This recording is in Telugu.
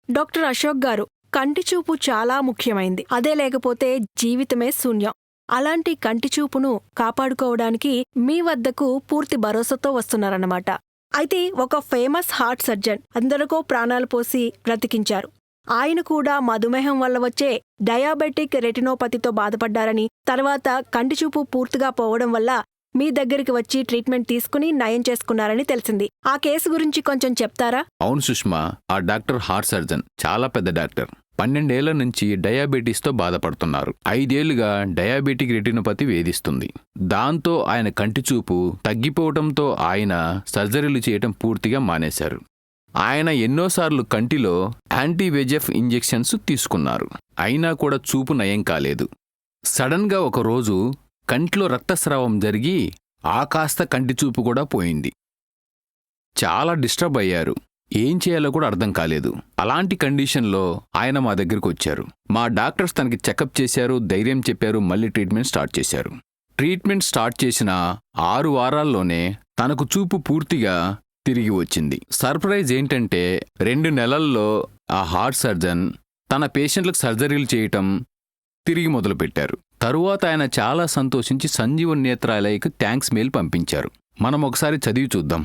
డాక్టర్ అశోక్ గారు, కంటి చూపు చాలా ముఖ్యమైంది. అదే లేకపోతే జీవితమే శూన్యం. అలాంటి కంటి చూపును కాపాడుకోవడానికి మీ వద్దకు పూర్తి భరోసాతో వస్తున్నారన్నమాట. అయితే ఒక ఫేమస్ హార్ట్ సర్జన్ అందరికో ప్రాణాలు పోసి బ్రతికించారు. ఆయన కూడా మధుమేహం వల్ల వచ్చే డయాబెటిక్ రెటినోపతితో బాధపడ్డారని, తర్వాత కంటి చూపు పూర్తిగా పోవడం వల్ల మీ దగ్గరికి వచ్చి ట్రీట్మెంట్ తీసుకుని నయం చేసుకున్నారని తెలిసింది. ఆ కేసు గురించి కొంచెం చెప్తారా? అవును సుష్మా, ఆ డాక్టర్ హార్ట్ సర్జన్ చాలా పెద్ద డాక్టర్. 12 ఏళ్ల నుంచి డయాబెటీస్తో బాధపడుతున్నారు. 5 ఏళ్లుగా డయాబెటిక్ రెటినోపతి వేధిస్తుంది. దాంతో ఆయన కంటి చూపు తగ్గిపోవడంతో ఆయన సర్జరీలు చేయటం పూర్తిగా మానేశారు. ఆయన ఎన్నోసార్లు కంటిలో యాంటీవేజెఫ్ ఇంజెక్షన్స్ తీసుకున్నారు. అయినా కూడా చూపు నయం కాలేదు. సడన్గా ఒకరోజు కంటిలో రక్తస్రావం జరిగి ఆ కాస్త కంటి చూపు కూడా పోయింది. చాలా డిస్టర్బ్ అయ్యారు. ఏం చేయాలో కూడా అర్థం కాలేదు. అలాంటి కండిషన్లో ఆయన మా దగ్గరికి వచ్చారు. మా డాక్టర్స్ తనకి చెకప్ చేశారు, ధైర్యం చెప్పారు, మళ్ళీ ట్రీట్మెంట్ స్టార్ట్ చేశారు. ట్రీట్మెంట్ స్టార్ట్ చేసిన 6 వారాల్లోనే తనకు చూపు పూర్తిగా తిరిగి వచ్చింది. సర్ప్రైజ్ ఏంటంటే 2 నెలల్లో ఆ హార్ట్ సర్జన్ తన పేషెంట్లకు సర్జరీలు చేయటం తిరిగి మొదలుపెట్టారు. తరువాత ఆయన చాలా సంతోషించి సంజీవన్ నేత్రాలయకు థ్యాంక్స్ మెయిల్ పంపించారు. మనం ఒకసారి చదివి చూద్దాం.